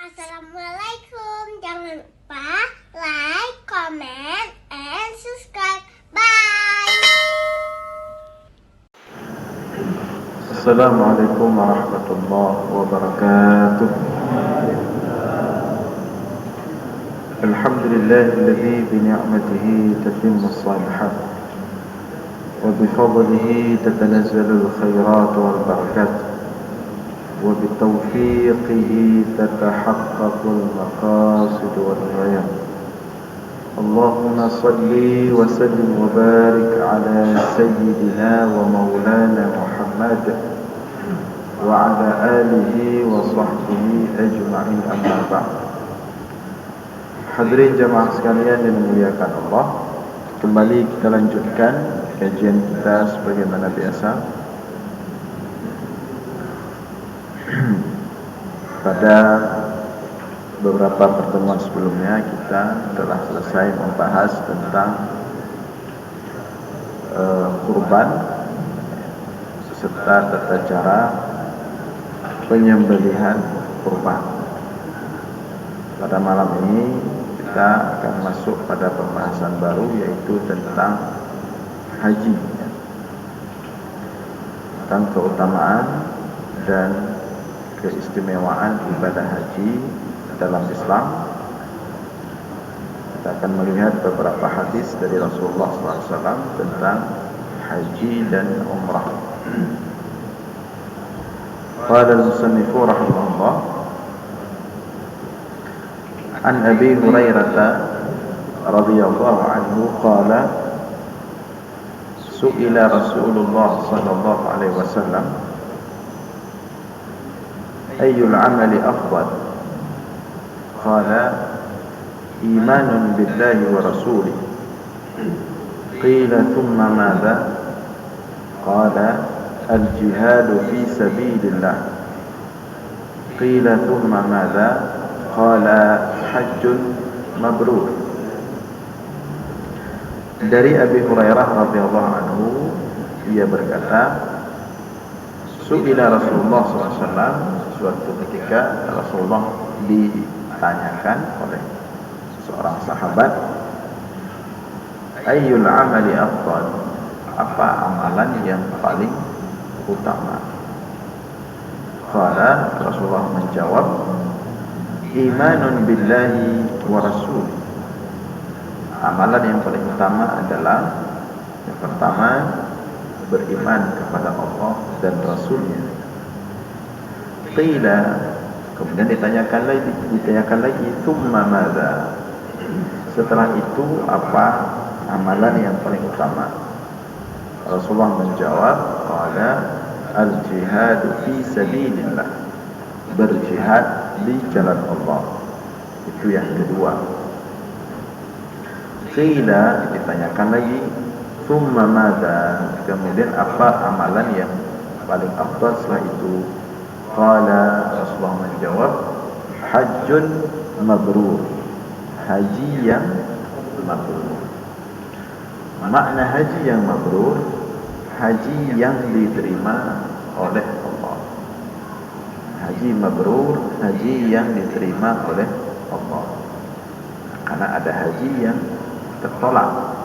Assalamualaikum. Jangan lupa like, comment, and subscribe. Bye. Assalamualaikum warahmatullahi wabarakatuh. Alhamdulillahilladzi bi ni'matihi tatimmu shalihat wa bi fadlihi tatanazzalu al-khairat wal barakat wa bi tawfiqihi tatahaqqaqu al-maqasid wal ghayat. Allahumma salli wa sallim wa barik ala sayyidina wa maulana Muhammad wa ala alihi wa sahbihi ajma'in, amma ba'd. Hadirin jamaah sekalian yang dimuliakan Allah, kembali kita lanjutkan kajian kita sebagaimana biasa. Pada beberapa pertemuan sebelumnya kita telah selesai membahas tentang kurban serta tata cara penyembelihan kurban. Pada malam ini kita akan masuk pada pembahasan baru, yaitu tentang haji, tentang keutamaan dan keistimewaan ibadah haji dalam Islam. Kita akan melihat beberapa hadis dari Rasulullah SAW tentang haji dan umrah. Qala al-musannifu rahimahullah, an Abi Hurairah radhiyallahu anhu qala su'ila Rasulullah sallallahu alaihi wasallam ayyul amali afdal, qala imanun billahi wa rasulih, qila thumma madha, qala al-jihadu fi sabilillah, qila thumma madha, qala hajjun mabrur. Dari Abi Hurairah radhiyallahu anhu, ia berkata, su'ila Rasulullah SAW, suatu ketika Rasulullah ditanyakan oleh seorang sahabat, ayyul amali afdal, apa amalan yang paling utama? Qala, Rasulullah menjawab, imanun billahi wa rasulih. Amalan yang paling utama adalah yang pertama, beriman kepada Allah dan Rasulnya. Qila, kemudian ditanyakan lagi, thumma madza, setelah itu apa amalan yang paling utama? Rasulullah menjawab, qala al-jihadu fi sabilillah, berjihad di jalan Allah, itu yang kedua. Qila, ditanyakan lagi, thumma madza, kemudian apa amalan yang paling afdal setelah itu? Qala, Rasulullah menjawab, hajjun mabrur, haji yang mabrur. Makna haji yang mabrur, haji yang diterima oleh Allah. Haji mabrur, haji yang diterima oleh Allah. Karena ada haji yang tertolak,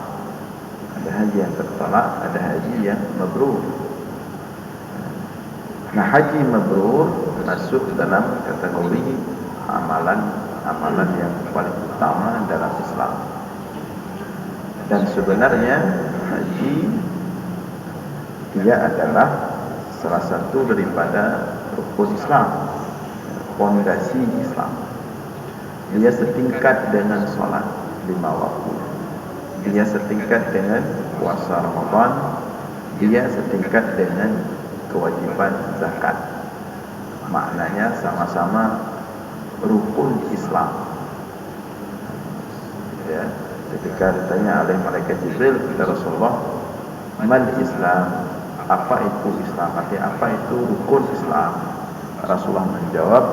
ada haji yang tertolak, ada haji yang mabrur. Nah, haji mabrur masuk dalam kategori amalan yang paling utama dalam Islam. Dan sebenarnya haji dia adalah salah satu daripada rukun Islam, fondasi Islam. Dia setingkat dengan sholat 5 waktu, dia setingkat dengan puasa Ramadan, dia setingkat dengan kewajiban zakat. Maknanya sama-sama rukun Islam. Ya, ketika ditanya oleh malaikat Jibril kepada Rasulullah, mal Islam, apa itu Islam? Artinya apa itu rukun Islam? Rasulullah menjawab,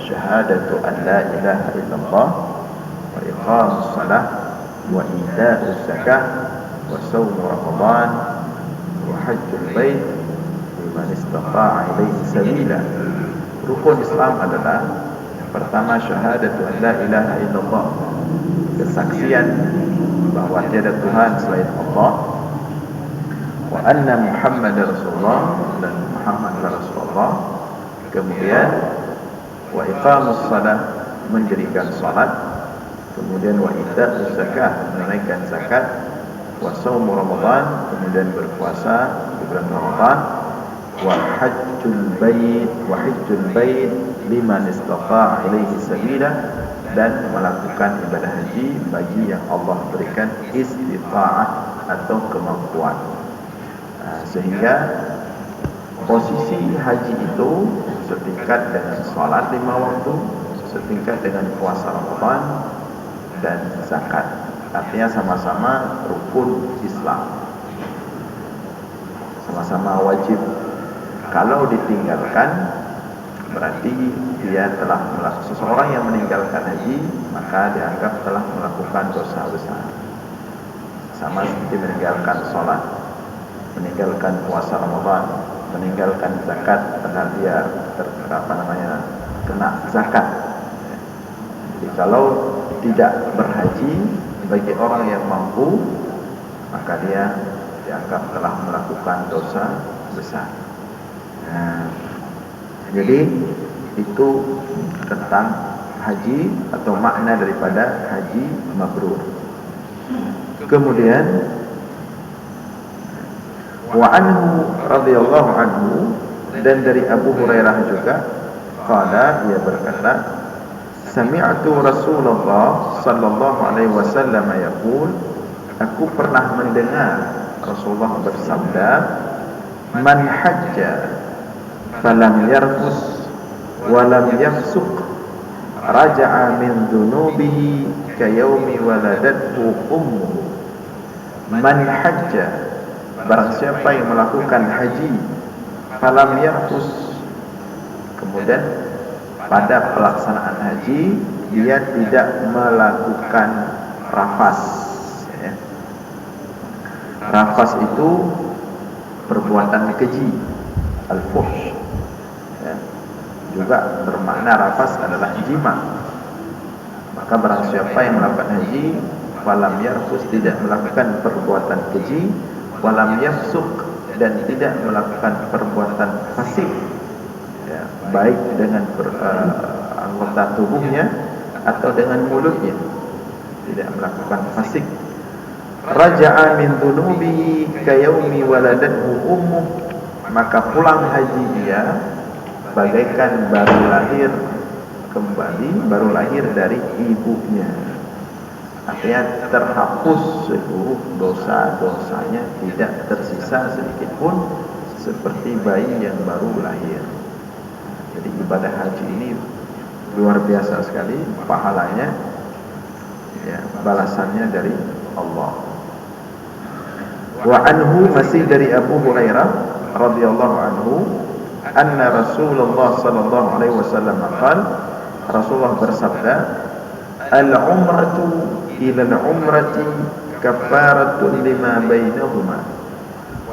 syahadatu an la ilaha illallah wa iqamus salah wa ita'uz zakah wa shaumu ramadan wa hajjul bait liman istata'a ilaihi sabila. Rukun Islam adalah Pertama, syahadatu an la ilaha illallah, kesaksian bahwa tiada Tuhan selain Allah, wa anna Muhammadar Rasulullah, dan Muhammad Rasulullah. Kemudian wa iqamus shalah, mendirikan salat. Kemudian wa ita'uz zakat, menunaikan zakat. Wa shaum Ramadan, kemudian berpuasa di bulan Ramadan. Wa hajjul bait liman istata'a ilaihi sabila, dan melakukan ibadah haji bagi yang Allah berikan istita'ah atau kemampuan. Sehingga posisi haji itu setingkat dengan salat 5 waktu, setingkat dengan puasa Ramadan dan zakat. Artinya sama-sama rukun Islam, sama-sama wajib. Kalau ditinggalkan, berarti dia telah melakukan, seseorang yang meninggalkan haji maka dianggap telah melakukan dosa besar. Sama seperti meninggalkan sholat, meninggalkan puasa Ramadan, meninggalkan zakat, padahal dia kena zakat. Jadi kalau tidak berhaji bagi orang yang mampu, maka dia dianggap telah melakukan dosa besar. Jadi itu tentang haji atau makna daripada haji mabrur. Kemudian wa anhu radhiyallahu anhu, dan dari Abu Hurairah juga, qala, ia berkata, sami'tu Rasulullah sallallahu alaihi wasallam yaqul, aku pernah mendengar Rasulullah bersabda, man hajja falam yarfus walam yafsuq raja'a min dhunubihi kayaumi waladathu ummuhu. Man hajja, barang siapa yang melakukan haji, falam yarfus, kemudian pada pelaksanaan haji dia tidak melakukan rafas, ya. Rafas itu perbuatan keji, al-fuhsh, ya. Juga bermakna rafas adalah jima. Maka barang siapa yang melakukan haji, walam yarfus, tidak melakukan perbuatan keji, walam yafsuk, dan tidak melakukan perbuatan fasik, ya, baik dengan anggota tubuhnya atau dengan mulutnya, tidak melakukan fasik. Raja'a min dhunubihi kayaumi waladathu ummuh, maka pulang haji dia bagaikan baru lahir kembali, baru lahir dari ibunya. Artinya terhapus seluruh dosa-dosanya, tidak tersisa sedikit pun, seperti bayi yang baru lahir. Jadi ibadah haji ini luar biasa sekali pahalanya, ya, balasannya dari Allah. Wa anhu, masih dari Abu Hurairah radhiyallahu anhu, anna Rasulullah sallallahu alaihi wasallam qala, Rasulullah bersabda, al-umratu ila al-umrati kafaratun lima bainahuma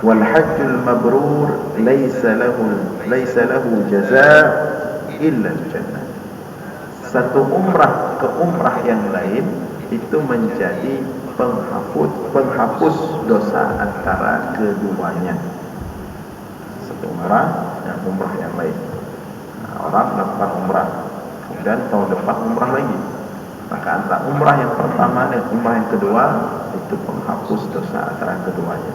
wal hajjul mabrur laysa lahu jazaa illa al-jannah. Satu umrah ke umrah yang lain itu menjadi penghapus dosa antara keduanya. Satu umrah dan umrah yang lain. Orang melakukan umrah, kemudian tahun depan umrah lagi, maka antara umrah yang pertama dan umrah yang kedua itu penghapus dosa antara keduanya.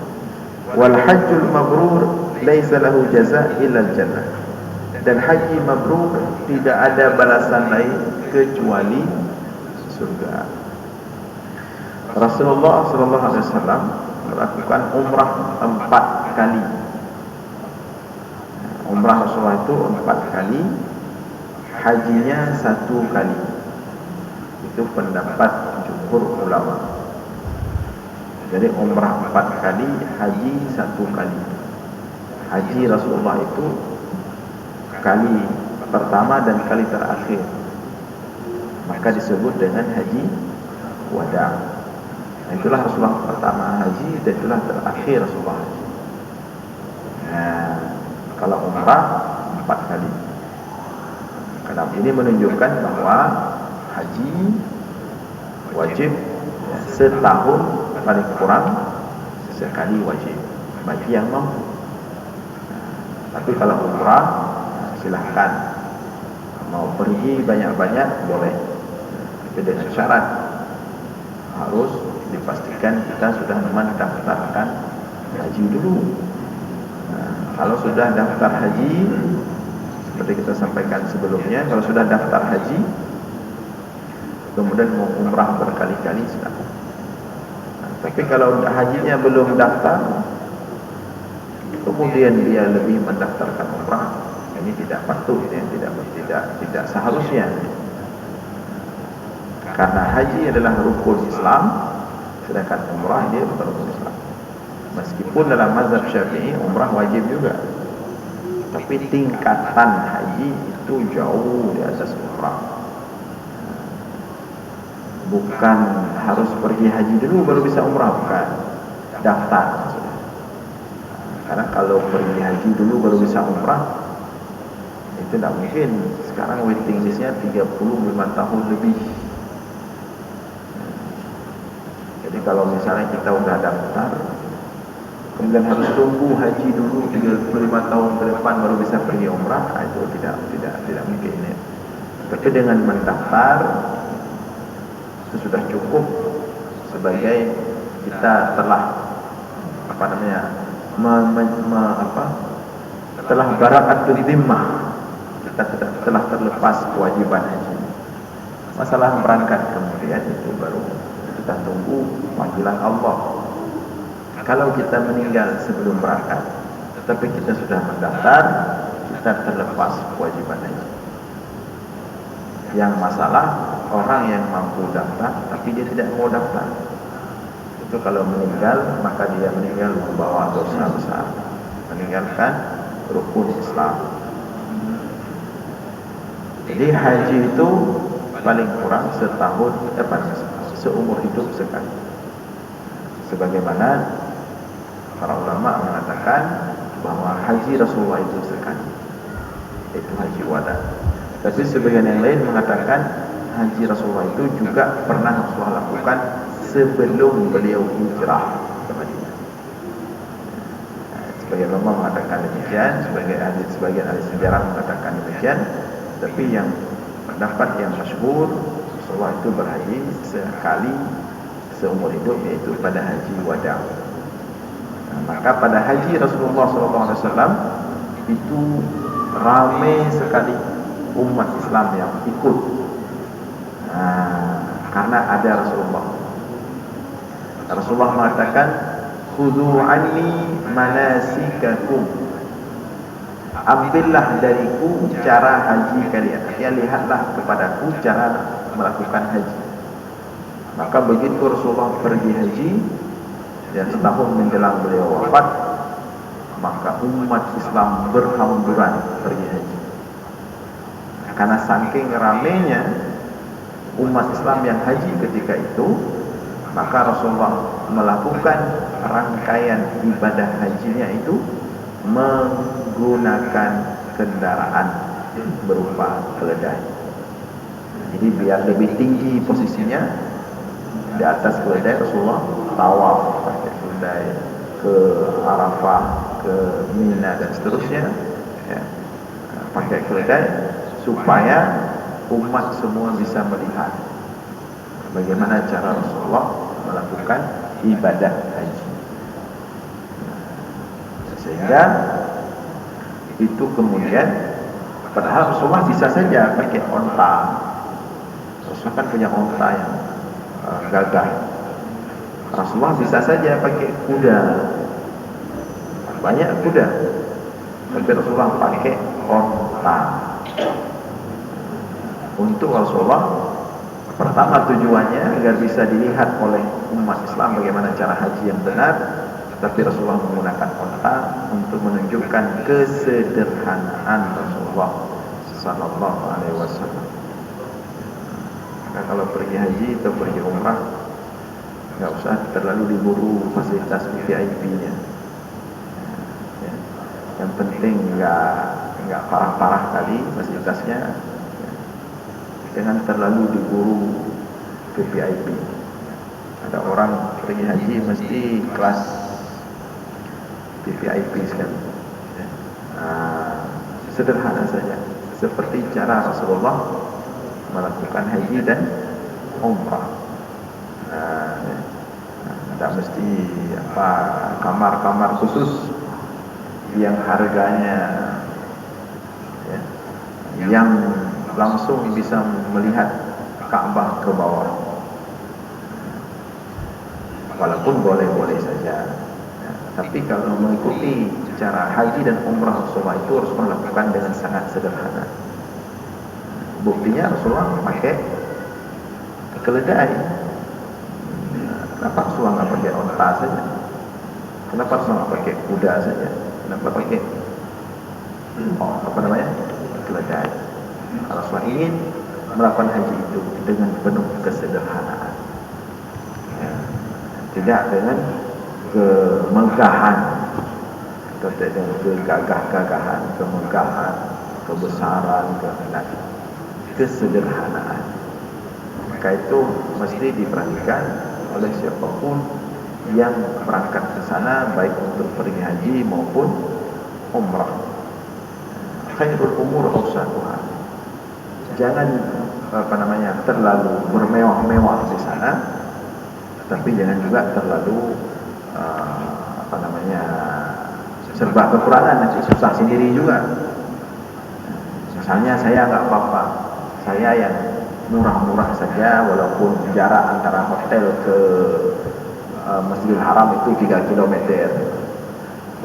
Wal hajjul mabrur laisa lahu jazaa illa jannah, dan haji mabrur tidak ada balasan lain kecuali surga. Rasulullah sallallahu alaihi wasallam melakukan umrah 4 kali. Umrah Rasulullah itu 4 kali, hajinya 1 kali. Itu pendapat jumhur ulama. Jadi umrah 4 kali, haji 1 kali. Haji Rasulullah itu kali pertama dan kali terakhir, maka disebut dengan haji wada. Itulah Rasulullah pertama haji dan itulah terakhir Rasulullah haji. Nah, kalau umrah 4 kali. Maka Nah, ini menunjukkan bahwa haji wajib setahun paling kurang sekali wajib bagi yang mampu. Tapi kalau umrah silahkan, mau pergi banyak-banyak boleh, tapi dengan syarat harus dipastikan kita sudah mendaftarkan haji dulu. Kalau sudah daftar haji, seperti kita sampaikan sebelumnya, kalau sudah daftar haji kemudian mau umrah berkali-kali silahkan. Tapi kalau hajinya belum daftar, kemudian dia lebih mendaftarkan umrah, ini tidak patut, ini tidak seharusnya. Karena haji adalah rukun Islam, sedangkan umrah dia bukan rukun Islam. Meskipun dalam mazhab Syafi'i umrah wajib juga, tapi tingkatan haji itu jauh di atas umrah. Bukan harus pergi haji dulu baru bisa umrah, bukan. Daftar maksudnya. Karena kalau pergi haji dulu baru bisa umrah, itu tidak mungkin. Sekarang waiting listnya 35 tahun lebih. Jadi kalau misalnya kita udah daftar, kemudian harus tunggu haji dulu 35 tahun ke depan baru bisa pergi umrah, itu tidak mungkin ya. Tapi dengan mendaftar itu sudah cukup sebagai kita telah telah bara'atul dhimmah, kita telah terlepas kewajiban haji. Masalah berangkat kemudian itu baru kita tunggu panggilan Allah. Kalau kita meninggal sebelum berangkat, tetapi kita sudah mendaftar, kita terlepas kewajiban haji. Yang masalah orang yang mampu daftar tapi dia tidak mau daftar, itu kalau meninggal maka dia meninggal membawa dosa besar, meninggalkan rukun Islam. Jadi haji itu paling kurang setahun, seumur hidup sekali. Sebagaimana para ulama mengatakan bahwa haji Rasulullah itu sekali, itu haji wada. Tapi sebagian yang lain mengatakan haji Rasulullah itu juga pernah Rasulullah lakukan sebelum beliau hijrah ke Madinah. Sebagian ulama mengatakan demikian, sebagian ahli sejarah mengatakan demikian. Tapi yang pendapat yang masyhur, Rasulullah itu berhaji sekali seumur hidup, yaitu pada haji wada. Maka pada haji Rasulullah SAW itu ramai sekali umat Islam yang ikut, karena ada Rasulullah. Rasulullah mengatakan, khudhu anni manasikakum, ambillah dariku cara haji kalian, artinya lihatlah kepadaku cara melakukan haji. Maka begitu Rasulullah pergi haji dan setahun menjelang beliau wafat, maka umat Islam berhamburan pergi haji. Karena saking ramainya umat Islam yang haji ketika itu, maka Rasulullah melakukan rangkaian ibadah hajinya itu menggunakan kendaraan berupa keledai. Jadi biar lebih tinggi posisinya, di atas keledai Rasulullah tawaf pakai keledai ke Arafah, ke Mina dan seterusnya, ya, pakai keledai supaya umat semua bisa melihat bagaimana cara Rasulullah melakukan ibadah haji. Sehingga itu kemudian, padahal Rasulullah bisa saja pakai onta. Rasulullah kan punya onta yang gagah. Rasulullah bisa saja pakai kuda, banyak kuda, tapi Rasulullah pakai onta. Untuk Rasulullah, pertama tujuannya agar bisa dilihat oleh umat Islam bagaimana cara haji yang benar. Tapi Rasulullah menggunakan onta untuk menunjukkan kesederhanaan Rasulullah Sallallahu Alaihi Wasallam. Maka kalau pergi haji atau pergi umrah, nggak usah terlalu diburu fasilitas VIP-nya. Ya. Yang penting nggak parah-parah kali fasilitasnya. jangan terlalu diburu VIP. Ada orang pergi haji mesti kelas VIP sekali. Sederhana saja, seperti cara Rasulullah melakukan haji dan umrah. Tidak mesti kamar-kamar khusus yang harganya yang langsung bisa melihat Ka'bah ke bawah. Walaupun boleh-boleh saja, tapi kalau mengikuti cara haji dan umrah Rasulullah itu Rasulullah lakukan dengan sangat sederhana. Buktinya Rasulullah pakai keledai. Kenapa Rasulullah nggak pakai onta saja? Kenapa Rasulullah nggak pakai kuda saja? Kenapa pakai keledai? Rasulullah ingin melakukan haji itu dengan penuh kesederhanaan, tidak dengan kemegahan, atau dengan kegagah-gagahan, kemegahan, kebesaran, kesederhanaan. Maka itu mesti diperhatikan oleh siapapun yang berangkat ke sana, baik untuk pergi haji maupun umrah. Khairul umur awsatuha. Jangan terlalu bermewah-mewah di sana, tapi jangan juga terlalu serba kekurangan, nanti susah sendiri juga. Misalnya saya nggak apa-apa, saya yang murah-murah saja, walaupun jarak antara hotel ke Masjidil Haram itu 3 km.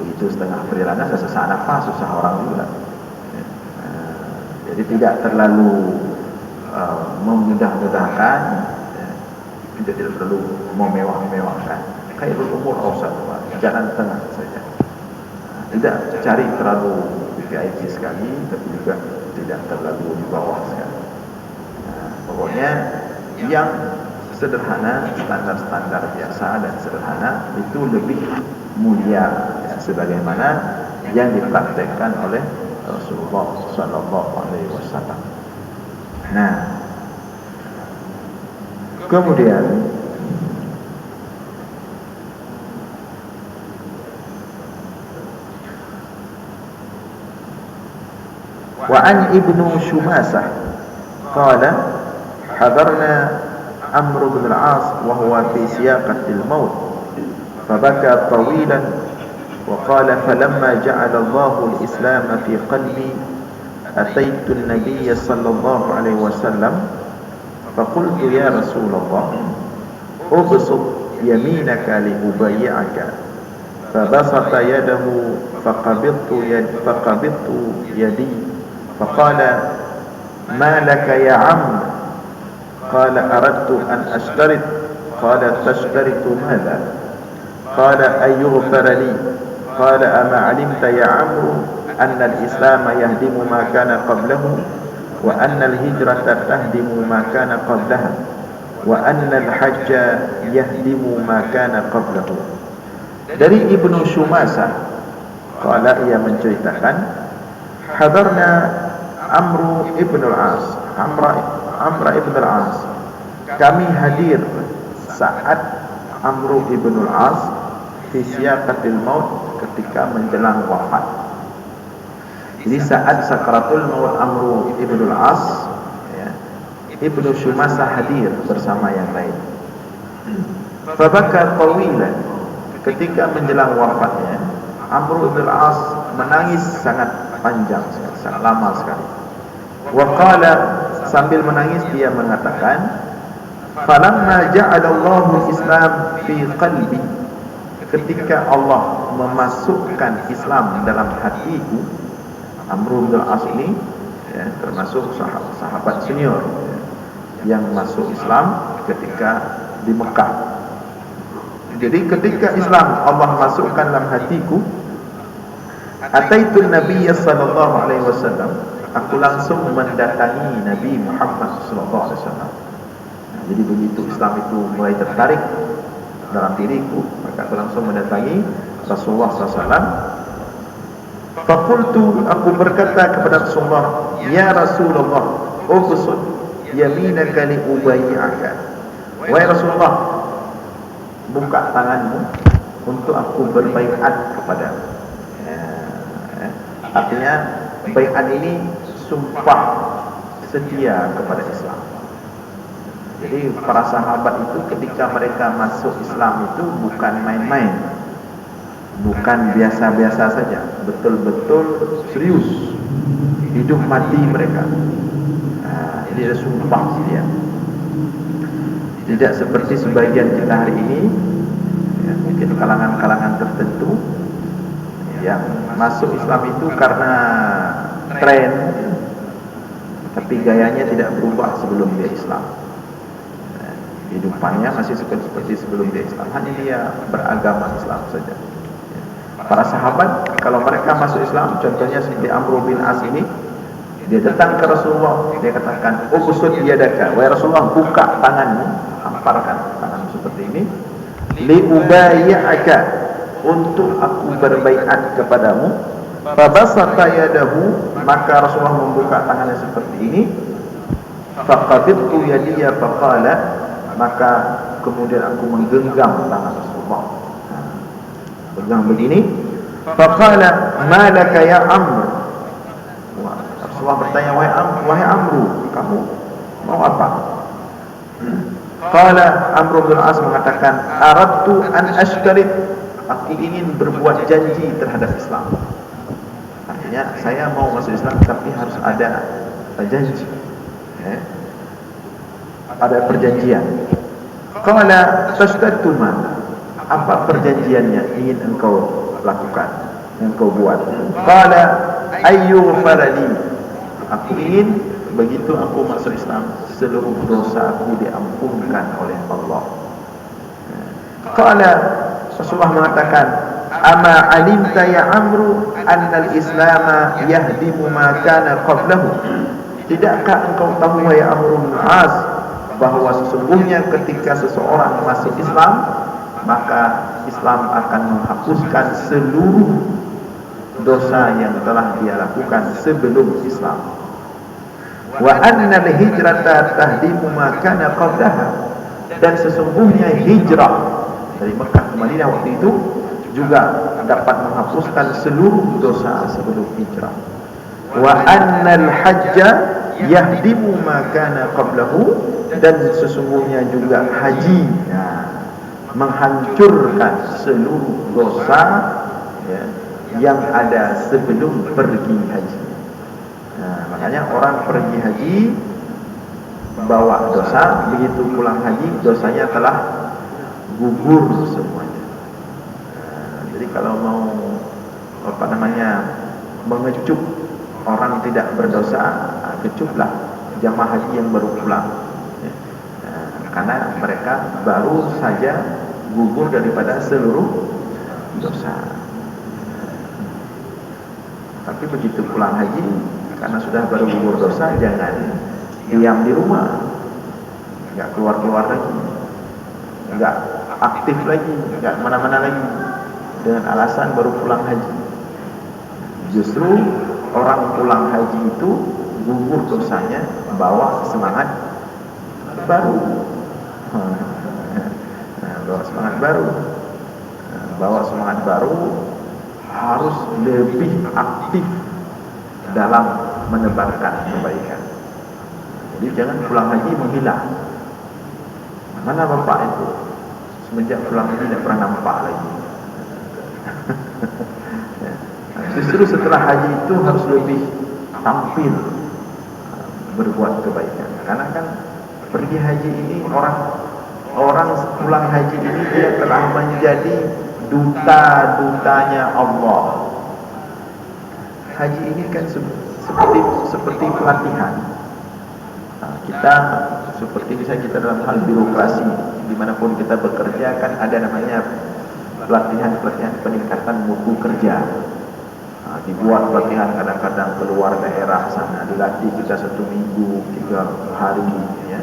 Begitu setengah perjalanan saya sesak nafas, susah orang juga. Jadi tidak terlalu memudah-mudahkan, tidak perlu memewah-mewahkan. Khairul umur awsatuha, jalan tengah saja. Tidak cari terlalu VIP sekali, tapi juga tidak terlalu di bawah sekali. Pokoknya yang sederhana, standar-standar biasa dan sederhana itu lebih mulia, sebagaimana yang dipraktekkan oleh Rasulullah Sallallahu Alaihi Wasallam. Nah, kemudian وعن ابن شماسة قال حضرنا عمرو بن العاص وهو في سياقة الموت فبكى طويلا وقال فلما جعل الله الإسلام في قلبي أتيت النبي صلى الله عليه وسلم فقلت يا رسول الله أبسط يمينك لأبايعك فبسط يده فقبضت يدي فقال ما لك يا عم قال أردت أن أشترط قال تشترط ماذا قال أن يغفر لي قال أما علمت يا عمرو أن الإسلام يهدم ما كان قبله وأن الهجرة تهدم ما كان قبلها وأن الحج يهدم ما كان قبله. Dari Ibnu Shumasah qala, ia menceritakan hadarna Amr ibn al-As, Amr ibn al-As, kami hadir saat Amr ibn al-As fi siyaqatil maut, ketika menjelang wafat. Jadi saat sakaratul maut Amr ibn al-As, Ibnu Shumasah hadir bersama yang lain. Fabaka tawilan, ketika menjelang wafatnya Amr ibn al-As menangis sangat panjang, sangat lama sekali. Wa qala, sambil menangis dia mengatakan, falamma ja'ala Allahu Islam fi qalbi, ketika Allah memasukkan Islam dalam hatiku. Amr bin al-As ini termasuk sahabat senior yang masuk Islam ketika di Mekah. Jadi ketika Islam Allah masukkan dalam hatiku, ataitun Nabi sallallahu alaihi wasallam, aku langsung mendatangi Nabi Muhammad sallallahu alaihi wasallam. Jadi begitu Islam itu mulai tertarik dalam diriku, maka aku langsung mendatangi Rasulullah sallallahu alaihi wasallam. Faqultu, aku berkata kepada Rasulullah, ya Rasulullah, ubsut yaminaka li ubayyi'aka. Wahai Rasulullah, buka tanganmu untuk aku berbaiat kepadamu. Artinya baiat ini sumpah setia kepada Islam. Jadi para sahabat itu ketika mereka masuk Islam itu bukan main-main, bukan biasa-biasa saja, betul-betul serius, hidup mati mereka. Ini ada sumpah setia. Tidak seperti sebagian kita hari ini, ya, mungkin kalangan-kalangan tertentu yang masuk Islam itu karena tren, tapi gayanya tidak berubah sebelum dia Islam. Hidupannya masih seperti sebelum dia Islam, hanya dia beragama Islam saja. Para sahabat kalau mereka masuk Islam, contohnya seperti Amr bin As ini, dia datang ke Rasulullah, dia katakan, "Ubsut yadaka, wahai Rasulullah, buka tanganmu, hamparkan tanganmu seperti ini, li ubayyi'aka, untuk aku berbaiat kepadamu." Fabasata yadahu, maka Rasulullah membuka tangannya seperti ini. Faqabidtu yadiya faqala, maka kemudian aku menggenggam tangan Rasulullah, pegang begini. Faqala ma laka ya Amr, Rasulullah bertanya, wahai Amru, kamu mau apa? Qala Amr bin As mengatakan, aradtu an ashtarit, aku ingin berbuat janji terhadap Islam. Artinya saya mau masuk Islam tapi harus ada janji, ada perjanjian. Qala tashtatu ma, apa perjanjiannya ingin engkau lakukan, engkau buat? Qala ayyughfarali, aku ingin begitu aku masuk Islam seluruh dosa aku diampunkan oleh Allah. Qala, Rasulullah mengatakan, ama alimta ya Amru annal islama yahdimu ma kana qablahu, tidakkah engkau tahu wahai Amr bin As bahwa sesungguhnya ketika seseorang masuk Islam, maka Islam akan menghapuskan seluruh dosa yang telah dia lakukan sebelum Islam. Wa annal hijrata tahdimu ma kana qablaha, dan sesungguhnya hijrah dari Mekah ke Madinah waktu itu juga dapat menghapuskan seluruh dosa sebelum hijrah. Wa annal hajja yahdimu ma kana qablahu, dan sesungguhnya juga haji menghancurkan seluruh dosa yang ada sebelum pergi haji. Makanya orang pergi haji bawa dosa, begitu pulang haji dosanya telah gugur semuanya. Jadi kalau mau mengecup orang tidak berdosa, kecuplah jamaah haji yang baru pulang, karena mereka baru saja gugur daripada seluruh dosa. Tapi begitu pulang haji, karena sudah baru gugur dosa, jangan diam di rumah, nggak keluar-keluar lagi, nggak aktif lagi, nggak mana-mana lagi, dengan alasan baru pulang haji. Justru orang pulang haji itu gugur dosanya, bawa semangat baru, bawa semangat baru, harus lebih aktif dalam menebarkan kebaikan. Jadi jangan pulang haji menghilang. Mana bapak itu? Semenjak pulang haji tidak pernah nampak lagi. Justru setelah haji itu harus lebih tampil berbuat kebaikan. Karena kan pergi haji ini, orang pulang haji ini dia telah menjadi duta-dutanya Allah. Haji ini kan seperti pelatihan. Kita seperti misalnya kita dalam hal birokrasi, dimanapun kita bekerja kan ada namanya pelatihan peningkatan mutu kerja. Dibuat pelatihan kadang-kadang keluar daerah sana, dilatih kita 1 minggu, 3 hari, ya.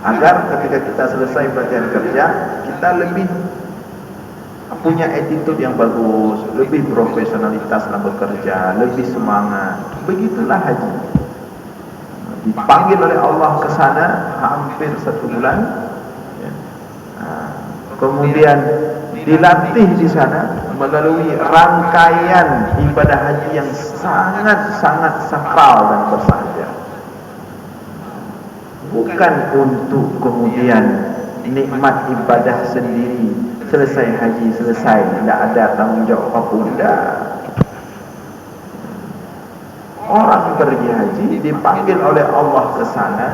Agar ketika kita selesai pelatihan kerja, kita lebih punya attitude yang bagus, lebih profesionalitas dalam bekerja, lebih semangat. Begitulah haji. dipanggil oleh Allah ke sana hampir 1 bulan, ya. Kemudian dilatih di sana melalui rangkaian ibadah haji yang sangat-sangat sakral dan bersahaja. Bukan untuk kemudian nikmat ibadah sendiri, selesai haji selesai, tidak ada tanggung jawab apapun. Orang pergi haji dipanggil oleh Allah ke sana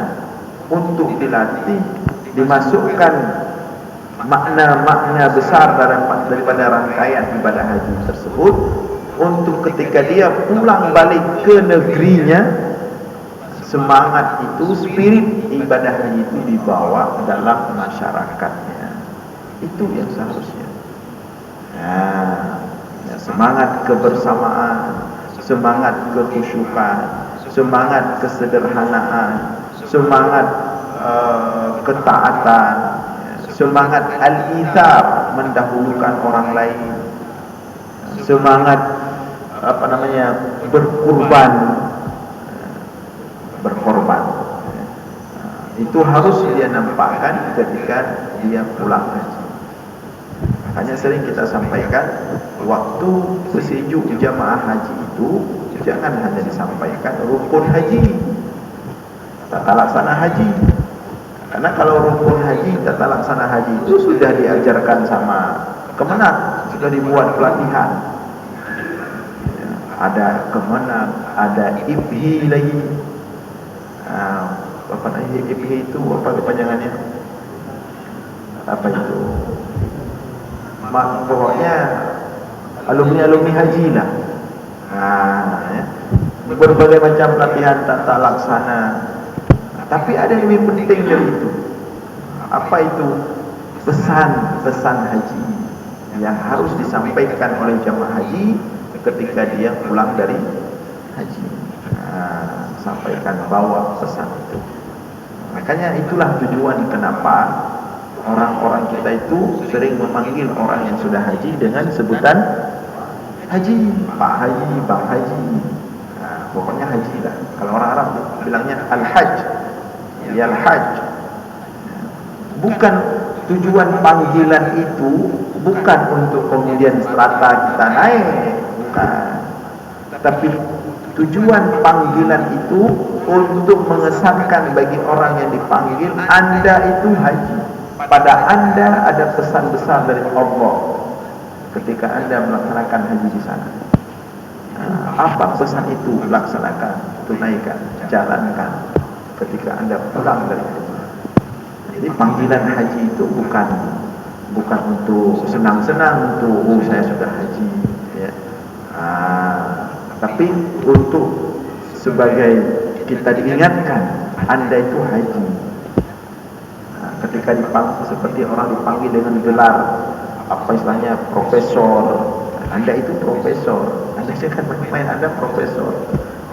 untuk dilatih, dimasukkan makna-makna besar daripada rangkaian ibadah haji tersebut, untuk ketika dia pulang balik ke negerinya, semangat itu, spirit ibadah haji itu dibawa dalam masyarakatnya. Itu yang seharusnya. Semangat kebersamaan, semangat kekhusyukan, semangat kesederhanaan, semangat ketaatan, semangat al-ithar, mendahulukan orang lain, semangat berkorban. Itu harus dia nampakkan ketika dia pulang haji. Makanya sering kita sampaikan, waktu bersejuk jamaah haji itu jangan hanya disampaikan rukun haji, tata laksana haji. Karena kalau rukun haji, tata laksana haji itu sudah diajarkan sama Kemenak, sudah dibuat pelatihan. Ada Kemenak, ada IPHI lagi. Apa namanya IPHI itu, apa kepanjangannya? Apa itu? Pokoknya alumni haji lah. Berbagai macam pelatihan tata laksana. Tapi ada yang lebih penting dari itu. Apa itu? Pesan haji yang harus disampaikan oleh jamaah haji ketika dia pulang dari haji. Sampaikan, bawa pesan itu. Makanya itulah tujuan kenapa orang-orang kita itu sering memanggil orang yang sudah haji dengan sebutan haji, Pak Haji, Bang Haji. Pokoknya haji lah. Kalau orang Arab bilangnya al-hajj, ya al-hajj. Bukan tujuan panggilan itu, bukan untuk kemudian strata kita naik, bukan. Tapi tujuan panggilan itu untuk mengesankan bagi orang yang dipanggil, Anda itu haji. Pada Anda ada pesan besar dari Allah ketika Anda melaksanakan haji di sana. Apa pesan itu? Laksanakan, tunaikan, jalankan ketika Anda pulang dari haji. Jadi panggilan haji itu bukan untuk senang-senang, untuk saya sudah haji, ya. Tapi untuk sebagai kita diingatkan Anda itu haji. Ketika dipanggil, seperti orang dipanggil dengan gelar apa istilahnya profesor, Anda itu profesor. Anda jangan main-main, Anda profesor.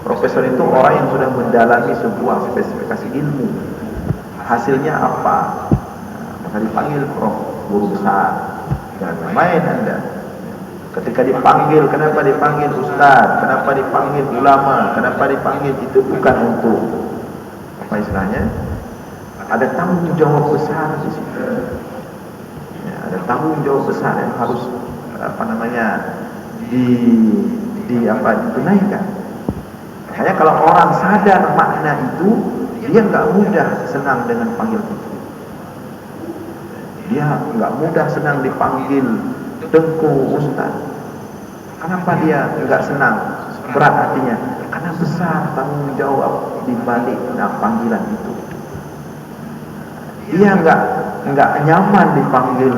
Profesor itu orang yang sudah mendalami sebuah spesifikasi ilmu. Hasilnya apa? Maka dipanggil prof, guru besar. Jangan main Anda. Ketika dipanggil, kenapa dipanggil ustaz? Kenapa dipanggil ulama? Kenapa dipanggil? Itu bukan untuk apa istilahnya? Ada tanggung jawab besar di situ. Ya, ada tanggung jawab besar yang harus ditunaikan. Makanya kalau orang sadar makna itu, dia nggak mudah senang dengan panggil itu. Dia nggak mudah senang dipanggil Tengku Ustaz. Kenapa dia nggak senang? Berat hatinya. Karena besar tanggung jawab di balik panggilan itu. Dia nggak nyaman dipanggil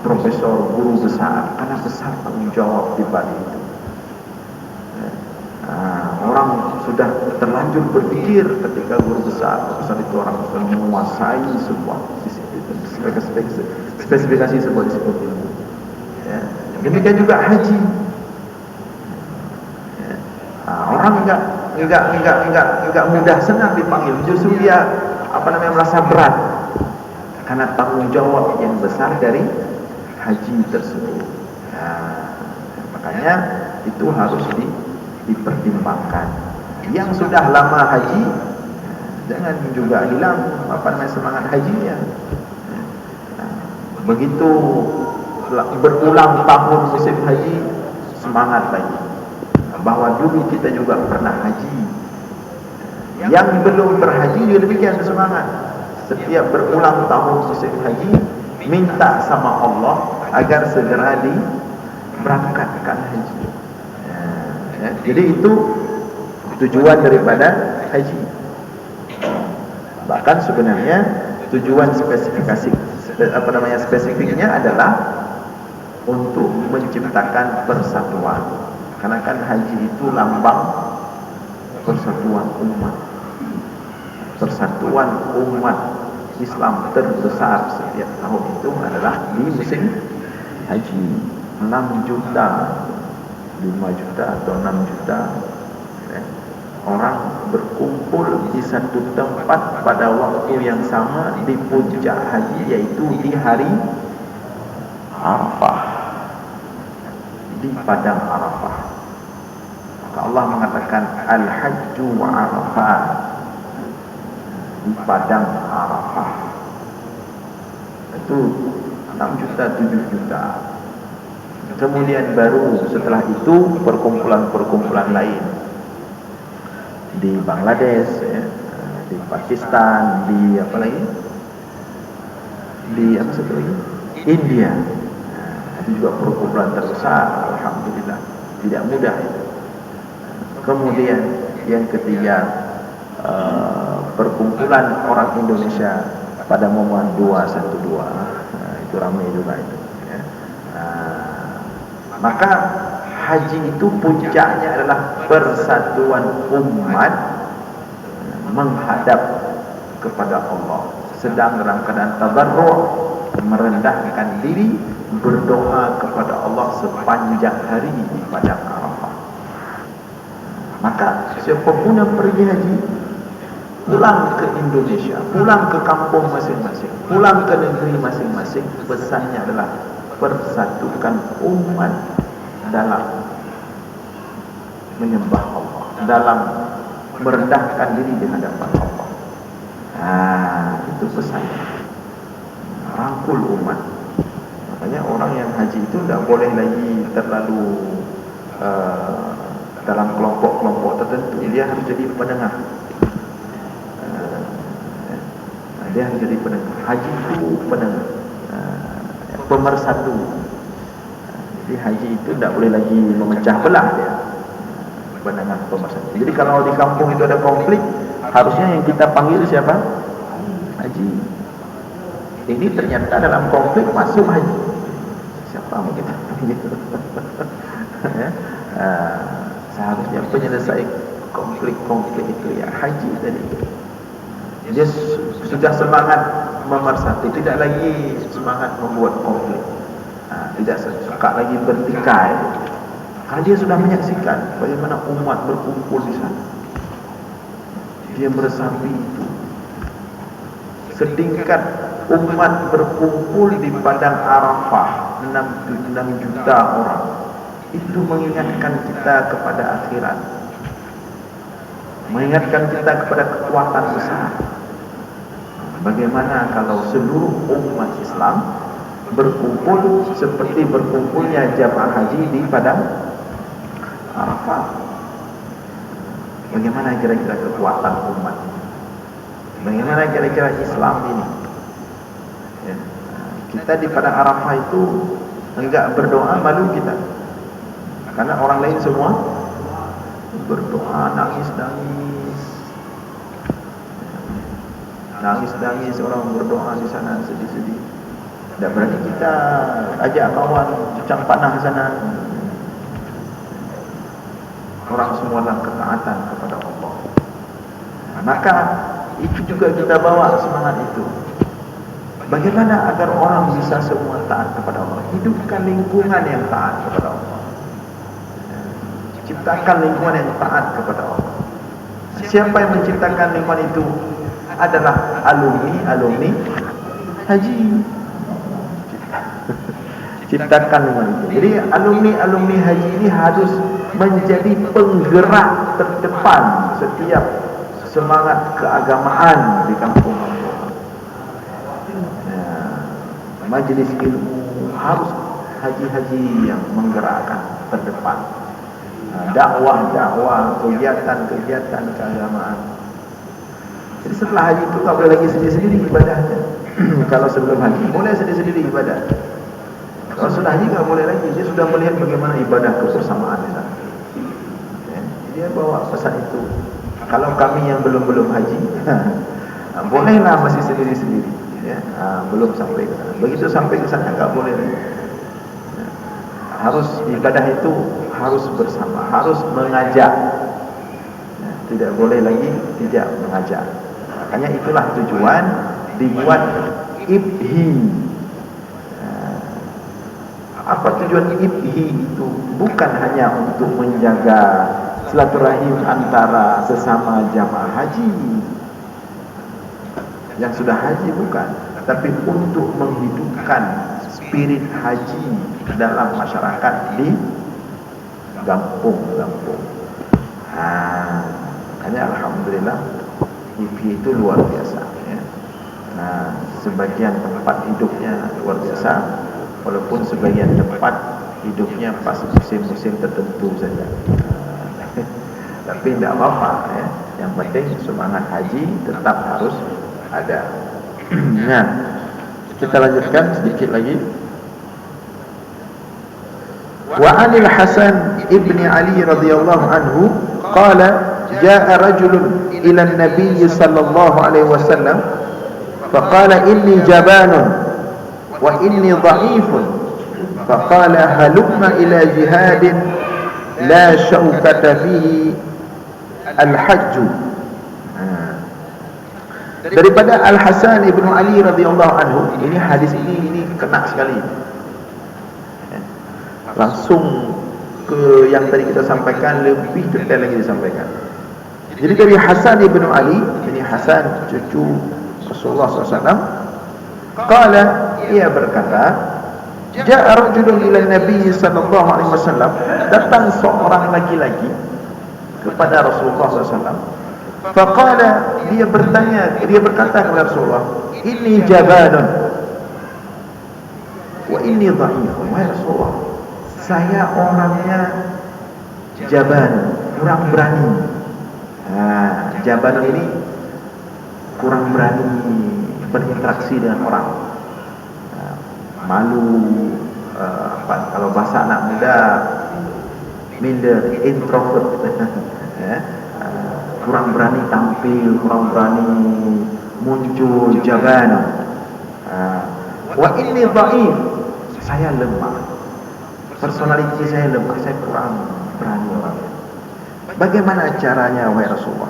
profesor, guru besar, karena besar tanggung jawab di balik itu. Orang sudah terlanjur berpikir ketika guru besar, profesor itu orang sudah menguasai sebuah spesifikasi sebuah disiplin ilmu. Ya. Demikian juga haji. Ya. Orang nggak mudah senang dipanggil, justru dia merasa berat karena tanggung jawab yang besar dari haji tersebut. Makanya itu harus dipertimbangkan. Yang sudah lama haji, Jangan juga hilang semangat hajinya. Begitu berulang tahun musim haji, semangat lagi bahwa dulu kita juga pernah haji. Yang belum berhaji juga demikian semangat. Setiap berulang tahun musim haji, minta sama Allah agar segera diberangkatkan haji. Jadi itu tujuan daripada haji. Bahkan sebenarnya tujuan spesifiknya adalah untuk menciptakan persatuan. Karena kan haji itu lambang persatuan umat. Persatuan umat Islam terbesar setiap tahun itu adalah di musim haji. 6 juta, 5 juta atau 6 juta orang berkumpul di satu tempat pada waktu yang sama di puncak haji, yaitu di hari Arafah, di padang Arafah. Maka Allah mengatakan Al-Hajju wa Arafah, di padang Arafah. Itu 6 juta, 7 juta. Kemudian baru setelah itu perkumpulan-perkumpulan lain di Bangladesh, di Pakistan, di apa lagi? Di apa satu lagi? India. Itu juga perkumpulan terbesar, alhamdulillah. Tidak mudah itu. Kemudian yang ketiga, perkumpulan orang Indonesia pada momen 212. Itu ramai juga itu. Maka haji itu puncaknya adalah persatuan umat menghadap kepada Allah, sedang dalam keadaan tadarru', merendahkan diri, berdoa kepada Allah sepanjang hari di padang Arafah. Maka siapapun yang pergi haji, pulang ke Indonesia, pulang ke kampung masing-masing, pulang ke negeri masing-masing, pesannya adalah persatukan umat dalam menyembah Allah, dalam merendahkan diri di hadapan Allah. Itu pesannya. Rangkul umat. Makanya orang yang haji itu tidak boleh lagi terlalu dalam kelompok-kelompok tertentu. Dia harus jadi penengah. Dia harus jadi penengah. Haji itu penengah, pemersatu. Jadi haji itu tidak boleh lagi memecah belah dia. Penengah, pemersatu. Jadi kalau di kampung itu ada konflik, harusnya yang kita panggil siapa? Haji. Ini ternyata dalam konflik masuk haji. Siapa mau kita panggil? Ya. Seharusnya penyelesai konflik-konflik itu ya haji tadi. Dia sudah semangat memersatu, tidak lagi semangat membuat konflik. Tidak suka lagi bertikai, karena dia sudah menyaksikan bagaimana umat berkumpul di sana. Dia meresapi itu. Setingkat umat berkumpul di padang Arafah, 6 juta orang. Itu mengingatkan kita kepada akhirat, mengingatkan kita kepada kekuatan besar. Bagaimana kalau seluruh umat Islam berkumpul seperti berkumpulnya jamaah haji di padang Arafah? Bagaimana kira-kira kekuatan umat? Bagaimana kira-kira Islam ini? Ya. Kita di padang Arafah itu enggak berdoa, malu kita. Karena orang lain semua berdoa, nangis-nangis. Nangis-nangis orang berdoa di sana, sedih-sedih. Dan berarti kita ajak kawan cucang panah sana. Orang semua dalam ketaatan kepada Allah. Maka itu juga kita bawa semangat itu. Bagaimana agar orang bisa semua taat kepada Allah? Hidupkan lingkungan yang taat kepada Allah. Ciptakan lingkungan yang taat kepada Allah. Siapa yang menciptakan lingkungan itu? Adalah alumni haji. Ciptakan lingkungan itu. Jadi alumni haji ini harus menjadi penggerak terdepan setiap semangat keagamaan di kampung-kampung. Ya, majelis ilmu harus haji-haji yang menggerakkan terdepan. Dakwah-dakwah, kegiatan-kegiatan keagamaan. Jadi setelah haji itu nggak boleh lagi sendiri-sendiri ibadahnya. Kalau sebelum haji boleh sendiri-sendiri ibadah. Kalau sudah haji nggak boleh lagi. Dia sudah melihat bagaimana ibadah kebersamaan di sana. Ya, dia bawa pesan itu. Kalau kami yang belum haji, bolehlah masih sendiri-sendiri. Ya, belum sampai ke sana. Begitu sampai ke sana nggak boleh lagi. Ya, harus ibadah itu harus bersama, harus mengajak. Ya, tidak boleh lagi tidak mengajak. Makanya itulah tujuan dibuat ibhi. Apa tujuan ibhi itu? Bukan hanya untuk menjaga silaturahim antara sesama jamaah haji yang sudah haji, bukan, tapi untuk menghidupkan spirit haji dalam masyarakat di kampung-kampung. Makanya alhamdulillah ibhi itu luar biasa ya. Sebagian tempat hidupnya luar biasa, walaupun sebagian tempat hidupnya pas musim-musim tertentu saja. Tapi tidak apa-apa ya. Yang penting semangat haji tetap harus ada. Nah, kita lanjutkan sedikit lagi. Wa 'anil Hasan ibn Ali radhiyallahu anhu qala jaa'a rajulun ila an-nabiy sallallahu alaihi wasallam faqala inni jabanun wa inni dha'ifun faqala halumma ila jihadin la syaukata fihi al-hajj. Daripada Al-Hasan ibn Ali radhiyallahu anhu, ini hadis ini kena sekali. Langsung ke yang tadi kita sampaikan, lebih detail lagi disampaikan. Jadi dari Hasan ibn Ali, ini Hasan cucu Rasulullah SAW, qala, ia berkata, ja'a rajulun ila Nabi sallallahu alaihi wasallam, datang seorang laki-laki kepada Rasulullah SAW. Faqala, dia berkata kepada Rasulullah, inni jabanun wa inni dha'ifun. Wahai Rasulullah, saya orangnya jaban, kurang berani. Jaban ini kurang berani berinteraksi dengan orang, malu, kalau bahasa anak muda minder, introvert. Kurang berani tampil, kurang berani muncul, jaban. Wa inni dha'if, saya lemah, personality saya lemah, saya kurang berani orangnya. Bagaimana caranya wahai Rasulullah?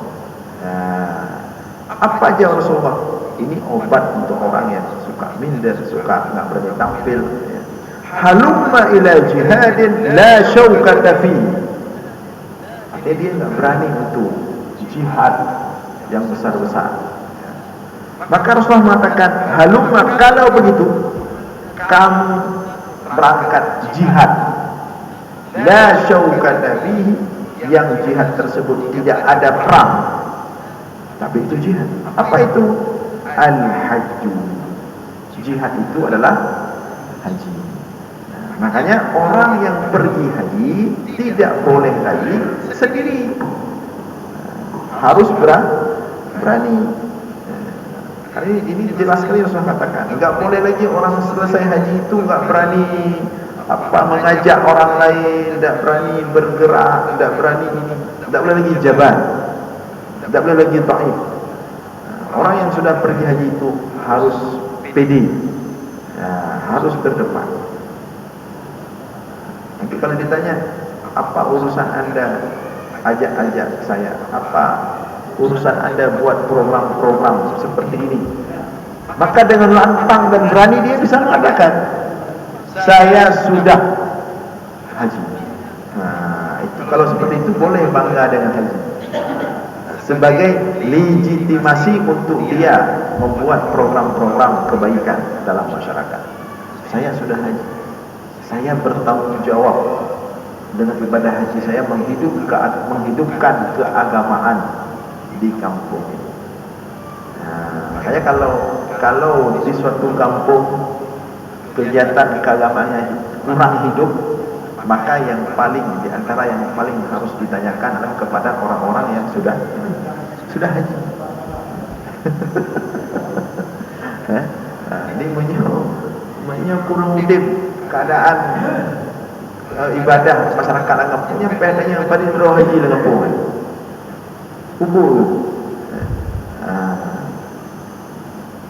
Apa aja Rasulullah? Ini obat untuk orang yang suka minder, suka nggak berani tampil. Halumma ila jihadin la syaukata fi. Artinya dia nggak berani untuk jihad yang besar-besar. Maka Rasulullah mengatakan, halumma, kalau begitu kamu berangkat jihad, la syaukata fihi, yang jihad tersebut tidak ada perang, tapi itu jihad. Apa itu? Al-hajju. Jihad itu adalah haji. Makanya orang yang pergi haji tidak boleh lagi sendiri, harus berani. Ini jelas sekali Rasulullah katakan, enggak boleh lagi orang selesai haji itu enggak berani mengajak orang lain, enggak berani bergerak, enggak berani ini, enggak boleh lagi jaban, enggak boleh lagi dhaif. Orang yang sudah pergi haji itu harus pede, harus terdepan. Nanti kalau ditanya, apa urusan Anda ajak-ajak saya, apa urusan Anda buat program-program seperti ini, maka dengan lantang dan berani dia bisa mengatakan, saya sudah haji. Itu kalau seperti itu boleh bangga dengan haji, sebagai legitimasi untuk dia membuat program-program kebaikan dalam masyarakat. Saya sudah haji, saya bertanggung jawab dengan ibadah haji saya, menghidupkan keagamaan di kampung ini. Nah, makanya kalau di suatu kampung kegiatan keagamaannya kurang hidup, maka yang paling di antara yang paling harus ditanyakan adalah kepada orang-orang yang sudah haji. Ini punya kurang hidup keadaan ibadah masyarakat kampungnya pendeknya pada bro haji dengan kampung kubur.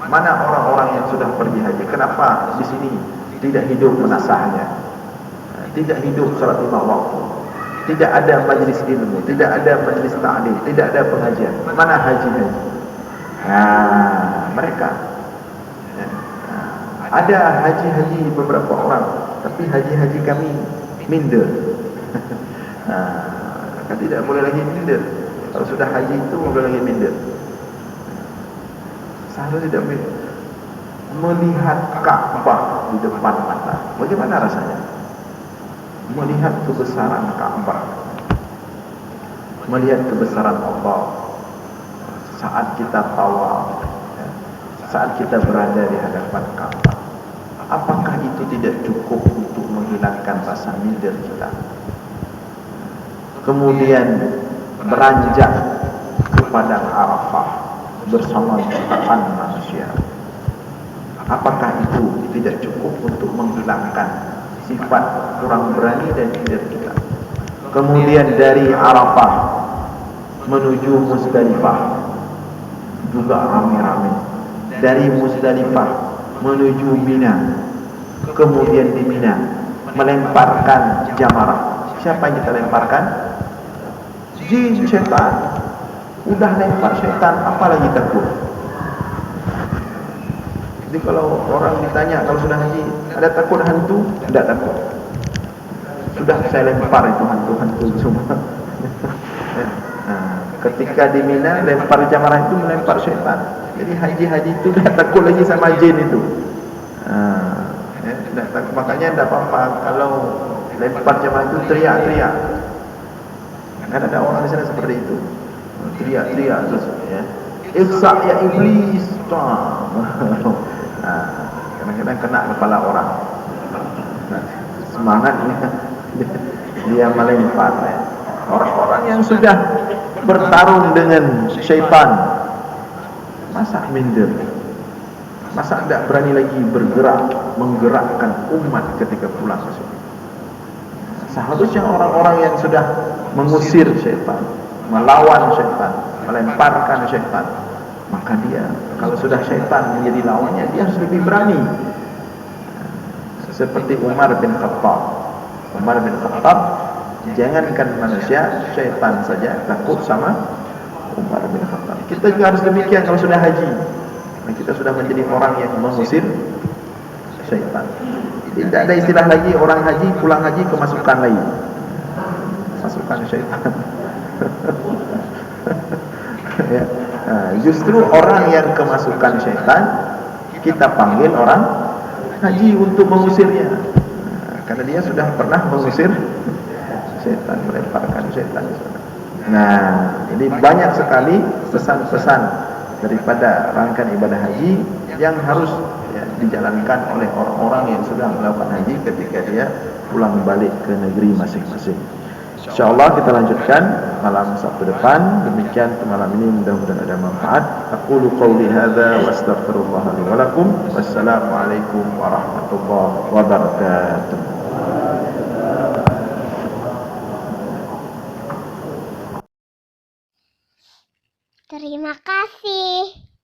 Mana orang-orang yang sudah pergi haji? Kenapa di sini tidak hidup menasahnya, tidak hidup salat 5 waktu, tidak ada majlis ilmu, tidak ada majlis ta'lim, tidak ada pengajian? Mana haji-haji? Mereka ada haji-haji beberapa orang, tapi haji-haji kami minder. Kan tidak boleh lagi minder. Kalau sudah haji itu boleh lagi minder. Seharusnya tidak melihat Ka'bah di depan mata. Bagaimana rasanya? Melihat kebesaran Ka'bah, melihat kebesaran Allah saat kita tawaf, saat kita berada di hadapan Ka'bah. Apakah itu tidak cukup untuk menghilangkan rasa minder kita? Kemudian beranjak ke padang Arafah bersama jutaan manusia. Apakah itu tidak cukup untuk menghilangkan sifat kurang berani dan minder kita? Kemudian dari Arafah menuju Muzdalifah juga rame-rame. Dari Muzdalifah menuju Mina, kemudian di Mina melemparkan jamarah. Siapa yang kita lemparkan? Jin, syaitan. Udah lempar syaitan, apalagi takut? Jadi kalau orang ditanya, kalau sudah haji, ada takut hantu? Tidak takut. Sudah saya lempar itu hantu-hantu semua. Ketika di Mina lempar jamarah itu melempar syaitan. Jadi haji-haji itu tidak takut lagi sama jin itu. Makanya tidak apa-apa kalau lempar jamarah itu teriak-teriak. Kan ada orang di sana seperti itu, teriak-teriak terus ya. Iksa ya iblis. Kadang-kadang kena kepala orang. Semangatnya dia melempar. Orang-orang yang sudah bertarung dengan syaitan, masa minder? Masa tidak berani lagi bergerak, menggerakkan umat ketika pulang ke sini? Seharusnya orang-orang yang sudah mengusir syaitan, melawan syaitan, melemparkan syaitan, maka dia kalau sudah syaitan menjadi lawannya, dia harus lebih berani. Seperti Umar bin Khattab. Umar bin Khattab, jangankan manusia, syaitan saja takut sama Umar bin Khattab. Kita juga harus demikian kalau sudah haji. Kita sudah menjadi orang yang mengusir syaitan. Tidak ada istilah lagi orang haji pulang haji kemasukan lagi. Masukan syaitan. Ya. Justru orang yang kemasukan syaitan kita panggil orang haji untuk mengusirnya. Karena dia sudah pernah mengusir syaitan, melemparkan syaitan. Nah, ini banyak sekali pesan-pesan daripada rangkaian ibadah haji yang harus dijalankan oleh orang-orang yang sudah melakukan haji ketika dia pulang balik ke negeri masing-masing. InsyaAllah kita lanjutkan malam Sabtu depan. Demikian untuk malam ini, mudah-mudahan ada manfaat. Aqulu qawli hadza wa astaghfirullah li wa lakum. Wassalamualaikum warahmatullahi wabarakatuh. Terima kasih.